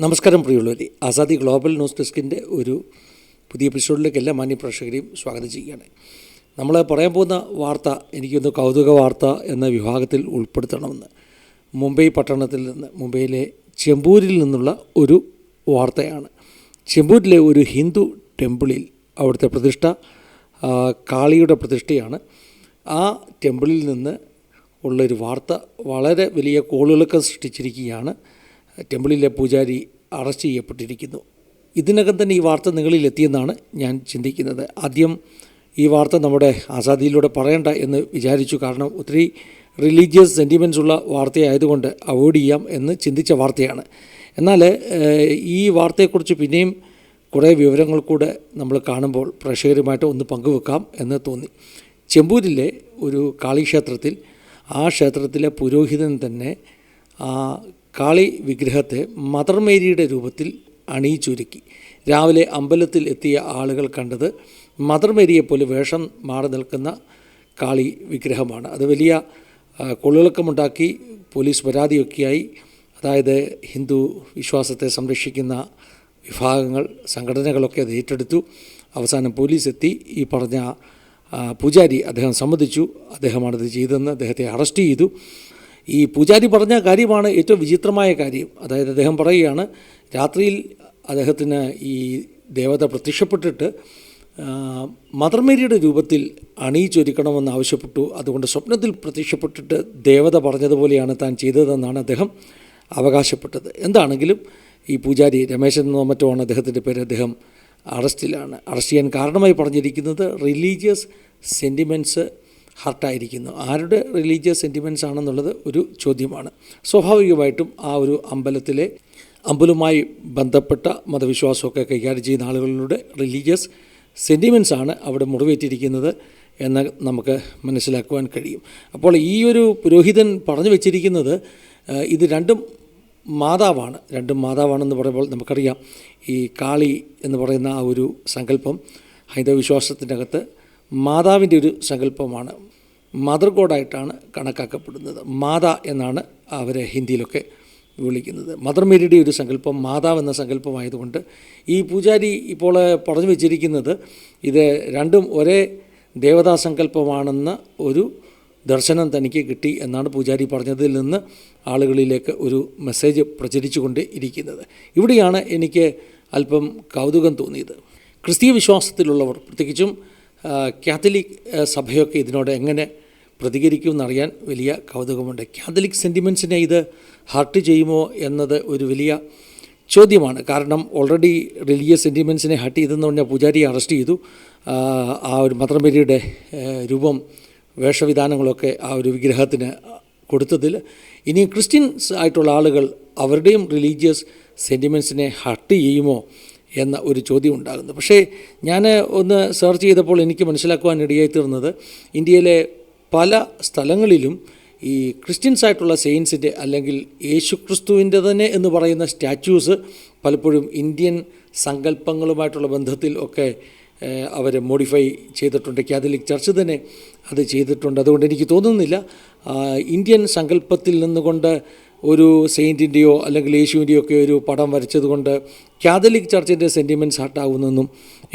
നമസ്കാരം പ്രിയമുള്ളവരെ, Azadi global news ഡെസ്കിൻ്റെ ഒരു പുതിയ എപ്പിസോഡിലേക്ക് എല്ലാ മാന്യ പ്രേക്ഷകരെയും സ്വാഗതം ചെയ്യുകയാണ്. നമ്മൾ പറയാൻ പോകുന്ന വാർത്ത എനിക്കൊന്ന് കൗതുക വാർത്ത എന്ന വിഭാഗത്തിൽ ഉൾപ്പെടുത്തണമെന്ന് മുംബൈ പട്ടണത്തിൽ നിന്ന്, മുംബൈയിലെ ചെമ്പൂരിൽ നിന്നുള്ള ഒരു വാർത്തയാണ്. ചെമ്പൂരിലെ ഒരു ഹിന്ദു ടെമ്പിളിൽ അവിടുത്തെ പ്രതിഷ്ഠ കാളിയുടെ പ്രതിഷ്ഠയാണ്. ആ ടെമ്പിളിൽ നിന്ന് ഉള്ളൊരു വാർത്ത വളരെ വലിയ കോളിളക്കം സൃഷ്ടിച്ചിരിക്കുകയാണ്. ടെമ്പിളിലെ പൂജാരി അറസ്റ്റ് ചെയ്യപ്പെട്ടിരിക്കുന്നു. ഇതിനകം തന്നെ ഈ വാർത്ത നിങ്ങളിൽ എത്തിയെന്നാണ് ഞാൻ ചിന്തിക്കുന്നത്. ആദ്യം ഈ വാർത്ത നമ്മുടെ ആസാദിയിലൂടെ പറയണ്ട എന്ന് വിചാരിച്ചു. കാരണം ഒത്തിരി റിലീജിയസ് സെൻറ്റിമെൻറ്റ്സ് ഉള്ള വാർത്തയായതുകൊണ്ട് അവോയ്ഡ് ചെയ്യാം എന്ന് ചിന്തിച്ച വാർത്തയാണ്. എന്നാൽ ഈ വാർത്തയെക്കുറിച്ച് പിന്നെയും കുറേ വിവരങ്ങൾ കൂടെ നമ്മൾ കാണുമ്പോൾ പ്രേക്ഷകരുമായിട്ട് ഒന്ന് പങ്കുവെക്കാം എന്ന് തോന്നി. ചെമ്പൂരിലെ ഒരു കാളിക്ഷേത്രത്തിൽ, ആ ക്ഷേത്രത്തിലെ പുരോഹിതൻ തന്നെ ആ കാളി വിഗ്രഹത്തെ മദർ മേരിയുടെ രൂപത്തിൽ അണിയിച്ചൊരുക്കി. രാവിലെ അമ്പലത്തിൽ എത്തിയ ആളുകൾ കണ്ടത് മദർ മേരിയെപ്പോലെ വേഷം മാറി നിൽക്കുന്ന കാളി വിഗ്രഹമാണ്. അത് വലിയ കൊളിളക്കമുണ്ടാക്കി. പോലീസ് പരാതിയൊക്കെയായി. അതായത് ഹിന്ദു വിശ്വാസത്തെ സംരക്ഷിക്കുന്ന വിഭാഗങ്ങൾ, സംഘടനകളൊക്കെ അത് ഏറ്റെടുത്തു. അവസാനം പോലീസ് എത്തി. ഈ പറഞ്ഞ പൂജാരി അദ്ദേഹം സമ്മതിച്ചു, അദ്ദേഹമാണിത് ചെയ്തതെന്ന്. അദ്ദേഹത്തെ അറസ്റ്റ് ചെയ്തു. ഈ പൂജാരി പറഞ്ഞ കാര്യമാണ് ഏറ്റവും വിചിത്രമായ കാര്യം. അതായത് അദ്ദേഹം പറയുകയാണ്, രാത്രിയിൽ അദ്ദേഹത്തിന് ഈ ദേവത പ്രത്യക്ഷപ്പെട്ടിട്ട് മദർ മേരിയുടെ രൂപത്തിൽ അണിയിച്ചൊരുക്കണമെന്ന് ആവശ്യപ്പെട്ടു. അതുകൊണ്ട് സ്വപ്നത്തിൽ പ്രത്യക്ഷപ്പെട്ടിട്ട് ദേവത പറഞ്ഞതുപോലെയാണ് താൻ ചെയ്തതെന്നാണ് അദ്ദേഹം അവകാശപ്പെട്ടത്. എന്താണെങ്കിലും ഈ പൂജാരി രമേശൻ എന്നോ മറ്റോ ആണ് അദ്ദേഹത്തിൻ്റെ പേര്, അദ്ദേഹം അറസ്റ്റിലാണ്. അറസ്റ്റ് ചെയ്യാൻ കാരണമായി പറഞ്ഞിരിക്കുന്നത് റിലീജിയസ് സെൻറ്റിമെൻറ്റ്സ് ഹർട്ടായിരിക്കുന്നു. ആരുടെ റിലീജിയസ് സെൻറ്റിമെൻറ്റ്സ് ആണെന്നുള്ളത് ഒരു ചോദ്യമാണ്. സ്വാഭാവികമായിട്ടും ആ ഒരു അമ്പലവുമായി ബന്ധപ്പെട്ട മതവിശ്വാസമൊക്കെ കൈകാര്യം ചെയ്യുന്ന ആളുകളുടെ റിലീജിയസ് സെൻറ്റിമെൻറ്റ്സ് ആണ് അവിടെ മുറിവേറ്റിരിക്കുന്നത് എന്ന് നമുക്ക് മനസ്സിലാക്കുവാൻ കഴിയും. അപ്പോൾ ഈ ഒരു പുരോഹിതൻ പറഞ്ഞു വെച്ചിരിക്കുന്നത് ഇത് രണ്ടും മാതാവാണെന്ന് പറയുമ്പോൾ നമുക്കറിയാം, ഈ കാളി എന്ന് പറയുന്ന ആ ഒരു സങ്കല്പം ഹൈന്ദവ വിശ്വാസത്തിൻ്റെ അകത്ത് മാതാവിൻ്റെ ഒരു സങ്കല്പമാണ്. മദർ ഗോഡായിട്ടാണ് കണക്കാക്കപ്പെടുന്നത്. മാതാ എന്നാണ് അവരെ ഹിന്ദിയിലൊക്കെ വിളിക്കുന്നത്. മദർ മേരിയുടെ ഒരു സങ്കല്പം മാതാവ് എന്ന സങ്കല്പമായതുകൊണ്ട് ഈ പൂജാരി ഇപ്പോൾ പറഞ്ഞു വെച്ചിരിക്കുന്നത് ഇത് രണ്ടും ഒരേ ദേവതാസങ്കല്പമാണെന്ന ഒരു ദർശനം തനിക്ക് കിട്ടി എന്നാണ് പൂജാരി പറഞ്ഞതിൽ നിന്ന് ആളുകളിലേക്ക് ഒരു മെസ്സേജ് പ്രചരിച്ചുകൊണ്ട് ഇരിക്കുന്നത്. ഇവിടെയാണ് എനിക്ക് അല്പം കൗതുകം തോന്നിയത്. ക്രിസ്തീയ വിശ്വാസത്തിലുള്ളവർ, പ്രത്യേകിച്ചും കാത്തലിക് സഭയൊക്കെ ഇതിനോട് എങ്ങനെ പ്രതികരിക്കുമെന്നറിയാൻ വലിയ കൗതുകമുണ്ട്. കാത്തലിക് സെൻറ്റിമെൻറ്റ്സിനെ ഇത് ഹർട്ട് ചെയ്യുമോ എന്നത് ഒരു വലിയ ചോദ്യമാണ്. കാരണം ഓൾറെഡി റിലീജിയസ് സെൻറ്റിമെൻറ്റ്സിനെ ഹർട്ട് ചെയ്തെന്ന് പറഞ്ഞാൽ പൂജാരിയെ അറസ്റ്റ് ചെയ്തു. ആ ഒരു മദർ മേരിയുടെ രൂപം, വേഷവിധാനങ്ങളൊക്കെ ആ ഒരു വിഗ്രഹത്തിന് കൊടുത്തതിൽ ഇനി ക്രിസ്ത്യൻസ് ആയിട്ടുള്ള ആളുകൾ അവരുടെയും റിലീജിയസ് സെൻറ്റിമെൻറ്റ്സിനെ ഹർട്ട് ചെയ്യുമോ എന്ന ഒരു ചോദ്യം ഉണ്ടാകുന്നു. പക്ഷേ ഞാൻ ഒന്ന് സെർച്ച് ചെയ്തപ്പോൾ എനിക്ക് മനസ്സിലാക്കുവാൻ ഇടയായി തീർന്നത്, ഇന്ത്യയിലെ പല സ്ഥലങ്ങളിലും ഈ ക്രിസ്ത്യൻസ് ആയിട്ടുള്ള സെയിൻസിൻ്റെ അല്ലെങ്കിൽ യേശുക്രിസ്തുവിൻ്റെ തന്നെ എന്ന് പറയുന്ന സ്റ്റാച്യൂസ് പലപ്പോഴും ഇന്ത്യൻ സങ്കല്പങ്ങളുമായിട്ടുള്ള ബന്ധത്തിൽ ഒക്കെ അവർ മോഡിഫൈ ചെയ്തിട്ടുണ്ട്. കാത്തലിക് ചർച്ച് തന്നെ അത് ചെയ്തിട്ടുണ്ട്. അതുകൊണ്ട് എനിക്ക് തോന്നുന്നില്ല ഇന്ത്യൻ സങ്കല്പത്തിൽ നിന്നുകൊണ്ട് ഒരു സെയിൻറ്റിൻ്റെയോ അല്ലെങ്കിൽ യേശുവിൻ്റെയോ ഒക്കെ ഒരു പടം വരച്ചതുകൊണ്ട് കാത്തലിക് ചർച്ചിൻ്റെ സെൻറ്റിമെൻറ്റ്സ് ഹർട്ടാവുന്നൊന്നും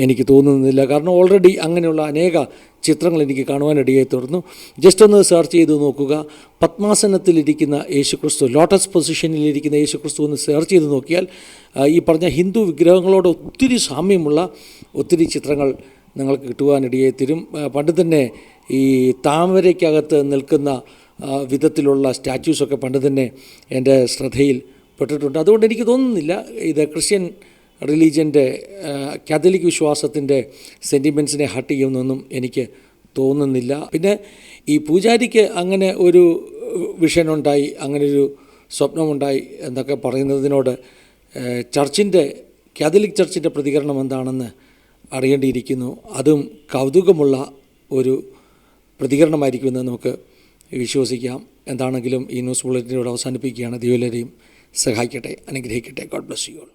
എനിക്ക് തോന്നുന്നില്ല. കാരണം ഓൾറെഡി അങ്ങനെയുള്ള അനേക ചിത്രങ്ങൾ എനിക്ക് കാണുവാനിടയായി തീർന്നു. ജസ്റ്റ് ഒന്ന് സെർച്ച് ചെയ്ത് നോക്കുക. പത്മാസനത്തിലിരിക്കുന്ന യേശുക്രിസ്തു, ലോട്ടസ് പൊസിഷനിലിരിക്കുന്ന യേശുക്രിസ്തു എന്ന് സെർച്ച് ചെയ്ത് നോക്കിയാൽ ഈ പറഞ്ഞ ഹിന്ദു വിഗ്രഹങ്ങളോട് ഒത്തിരി സാമ്യമുള്ള ഒത്തിരി ചിത്രങ്ങൾ നിങ്ങൾക്ക് കിട്ടുവാനിടയായി തീരും. പണ്ട് തന്നെ ഈ താമരയ്ക്കകത്ത് നിൽക്കുന്ന വിധത്തിലുള്ള സ്റ്റാച്യൂസൊക്കെ പണ്ട് തന്നെ എൻ്റെ ശ്രദ്ധയിൽ പെട്ടിട്ടുണ്ട്. അതുകൊണ്ട് എനിക്ക് തോന്നുന്നില്ല ഇത് ക്രിസ്ത്യൻ റിലീജിയൻ്റെ, കാത്തലിക് വിശ്വാസത്തിൻ്റെ സെൻറ്റിമെൻറ്റ്സിനെ ഹർട്ട് ചെയ്യുമെന്നൊന്നും എനിക്ക് തോന്നുന്നില്ല. പിന്നെ ഈ പൂജാരിക്ക് അങ്ങനെ ഒരു വിഷനുണ്ടായി, അങ്ങനെയൊരു സ്വപ്നമുണ്ടായി എന്നൊക്കെ പറയുന്നതിനോട് കാത്തലിക് ചർച്ചിൻ്റെ പ്രതികരണം എന്താണെന്ന് അറിയേണ്ടിയിരിക്കുന്നു. അതും കൗതുകമുള്ള ഒരു പ്രതികരണമായിരിക്കുമെന്ന് നമുക്ക് വിശ്വസിക്കാം. എന്താണെങ്കിലും ഈ ന്യൂസ് ബുള്ളറ്റിനോട് അവസാനിപ്പിക്കുകയാണ്. ദൈവം എല്ലാവരെയും സഹായിക്കട്ടെ, അനുഗ്രഹിക്കട്ടെ. God bless you all.